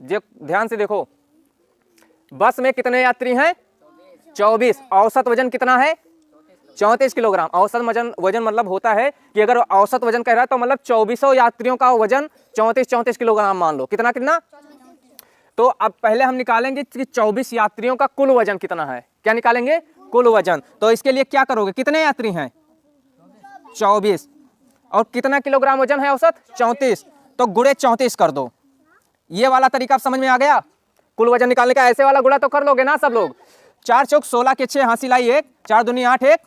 ध्यान से देखो, बस में कितने यात्री हैं? 24। औसत वजन कितना है? 34 किलोग्राम। औसत वजन मतलब होता है कि अगर औसत वजन कह रहा है तो मतलब 2400 यात्रियों का वजन 34 किलोग्राम मान लो। कितना कितना? तो अब पहले हम निकालेंगे कि 24 यात्रियों का कुल वजन कितना है। क्या निकालेंगे? कुल वजन। तो इसके लिए क्या करोगे? कितने यात्री हैं? 24। और कितना किलोग्राम वजन है औसत? 34। तो गुणे 34 कर दो। ये वाला तरीका समझ में आ गया कुल वजन निकालने का? ऐसे वाला गुणा तो कर लोगे ना सब लोग। 4 चौक 16 के 6 हासिल आई 1, 4 दूनी 8 1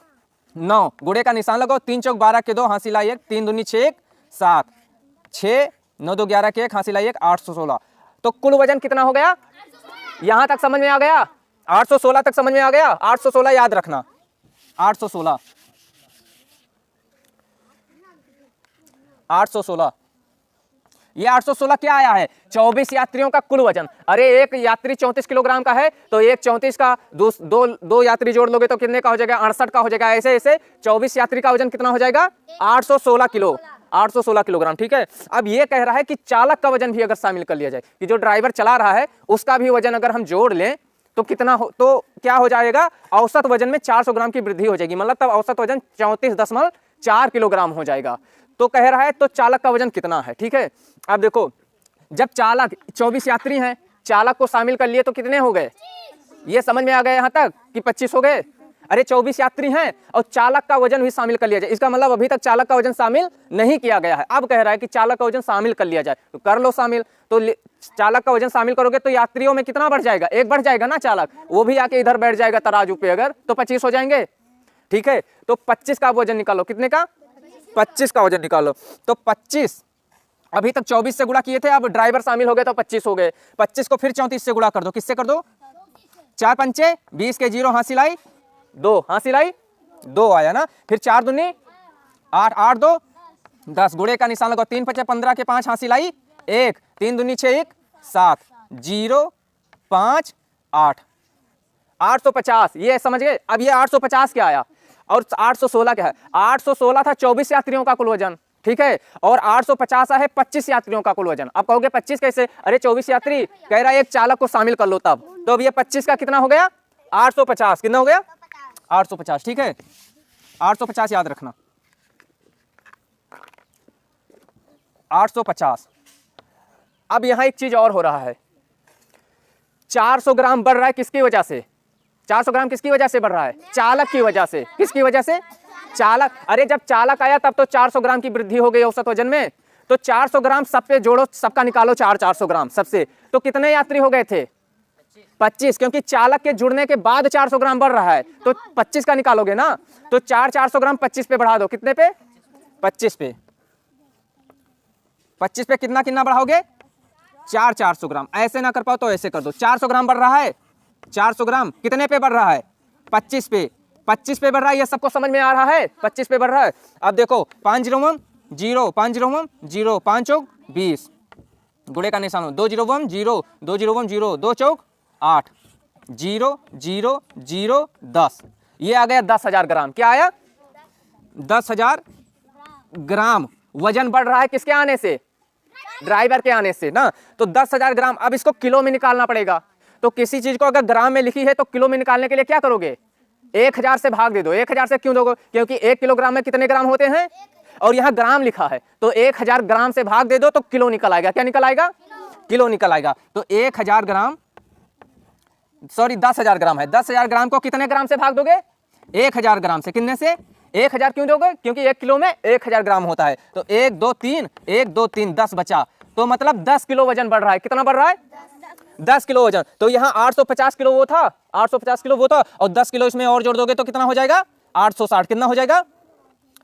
9, गुणे का निशान लगाओ। 3 चौक 12 के 2 हासिल आई 1, 3 दूनी 6 1 7, 6 9 2 11 के 1 हासिल आई 1, 816। तो कुल वजन कितना हो गया? यहां तक समझ में आ गया? 816 तक समझ में आ गया? 816 याद रखना। 816 ये 816 क्या आया है? 24 यात्रियों का कुल वजन। अरे एक यात्री 34 किलोग्राम का है तो एक 34 का दो यात्री जोड़ लोगे तो कितने का हो जाएगा? 68 का हो जाएगा। ऐसे ऐसे 24 यात्री का वजन कितना हो जाएगा? 816 किलो, 816 किलोग्राम। ठीक है। अब ये कह रहा है कि चालक का वजन भी अगर शामिल कर लिया जाए, कि जो ड्राइवर चला रहा है उसका भी वजन अगर हम जोड़ लें तो कितना हो, तो क्या हो जाएगा? औसत वजन में 400 ग्राम की वृद्धि हो जाएगी। मतलब तब औसत वजन 34.4 किलोग्राम हो जाएगा। तो कह रहा है तो चालक का वजन कितना है? ठीक है। अब देखो, जब चालक 24 यात्री हैं, चालक को शामिल कर लिए तो कितने हो गए? ये समझ में आ गए यहां तक कि 25 हो गए? अरे 24 यात्री हैं और चालक का वजन भी शामिल कर लिया जाए। इसका मतलब अभी तक चालक का वजन शामिल नहीं किया गया है। अब कह रहा है कि चालक का वजन शामिल कर लिया जाए, तो कर लो शामिल। तो चालक का वजन शामिल करोगे तो यात्रियों में कितना बढ़ जाएगा? एक बढ़ जाएगा ना चालक, वो भी आके इधर बैठ जाएगा तराजू पे अगर, तो 25 हो जाएंगे। ठीक है। तो 25 का वजन निकालो। कितने का? 25 का वजन निकालो। तो 25 अभी तक 24 से गुणा किए थे, अब ड्राइवर शामिल हो गए तो 25 हो गए। 25 को फिर 34 से गुणा कर दो। किससे कर दो? 4 पंचे 20 के 0 हासिल आई 2, हासिल आई 2 आया ना। फिर 4 दूनी 8, 8 2 10, गुणे का निशान लगाओ। 3 5 15 के 5 हासिल आई 1, 3 दूनी 6 1 7, 0 5 8, 850। ये समझ गए? अब ये 850 क्या आया और 816 क्या है? 816 था 24 यात्रियों का कुल वजन। ठीक है। और 850 है 25 यात्रियों का कुल वजन। अब कहोगे 25 कैसे? अरे 24 यात्री कह रहा है एक चालक को शामिल कर लो तब। तो अब ये 25 का कितना हो गया? 850। कितना हो गया? 850। ठीक है। 850 याद रखना। 850। अब यहां एक चीज और हो रहा है। 400 ग्राम बढ़ रहा है किसकी वजह से? 400 ग्राम किसकी वजह से बढ़ रहा है? चालक की वजह से। किसकी वजह से? चालक। अरे जब चालक आया तब तो 400 ग्राम की वृद्धि हो गई औसत वजन में। तो 400 ग्राम सब पे जोड़ो, सबका निकालो 400 ग्राम सबसे। तो कितने यात्री हो गए थे? 25, क्योंकि चालक के जुड़ने के बाद 400 ग्राम बढ़ रहा है तो 25 का निकालोगे ना। तो 400 ग्राम 25 पे बढ़ा दो। कितने पे? 25 पे। 25 पे कितना कितना बढ़ाओगे? 400 ग्राम। ऐसे ना कर पाओ तो ऐसे कर दो। 400 ग्राम बढ़ रहा है। 400 ग्राम कितने पे बढ़ रहा है? 25 पे। 25 पे बढ़ रहा है। ये सबको समझ में आ रहा है? 25 पे बढ़ रहा है। अब देखो 5 0 1 0, 5 0 1 0, 5 चौक 20, गुणे का निशान 2 0 1 0, 2 0 1 0, 2 चौक 8, 0 0 0 10। ये आ गया 10,000 ग्राम। क्या आया? 10,000 ग्राम वजन बढ़ रहा है। किसके आने से? ड्राइवर के आने से ना। तो 10,000 ग्राम। अब इसको किलो में निकालना पड़ेगा। तो किसी चीज को अगर ग्राम में लिखी है तो किलो में निकालने के लिए क्या करोगे? 1000 से भाग दे दो। 1000 से क्यों दोगे? क्योंकि 1 किलोग्राम में कितने ग्राम होते हैं और यहाँ ग्राम लिखा है। तो 1000 ग्राम से भाग दे दो तो किलो निकल आएगा। क्या निकल आएगा? किलो निकल आएगा। तो 1000 ग्राम, सॉरी 10,000 ग्राम है। 10,000 ग्राम को कितने ग्राम से भाग दोगे? 1000 ग्राम से। कितने से? 1000 क्यों दोगे? क्योंकि 1 किलो में 1000 ग्राम होता है। तो 1 2 3, 1 2 3, 10 बचा। तो मतलब 10 किलो वजन बढ़ रहा है। कितना बढ़ रहा है? 10 किलो वजन। तो यहाँ 850 किलो वो था, 850 किलो वो था और 10 किलो इसमें और जोड़ दोगे तो कितना हो जाएगा? 860। कितना हो जाएगा?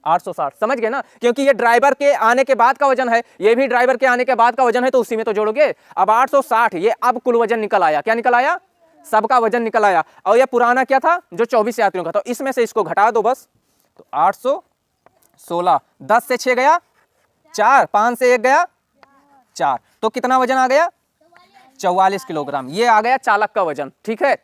860। समझ गए ना? क्योंकि ये ड्राइवर के आने के बाद का वजन है, ये भी ड्राइवर के आने के बाद का वजन है, तो उसी में तो जोड़ोगे। अब 860 ये अब कुल वजन निकल आया। क्या निकल आया? सबका वजन निकल आया। और ये पुराना क्या था? जो 24 यात्रियों का था। तो इसमें से इसको घटा दो बस। तो 816, 10 से 6 गया 4, 5 से 1 गया 4, तो कितना वजन आ गया? 44 किलोग्राम। ये आ गया चालक का वजन। ठीक है।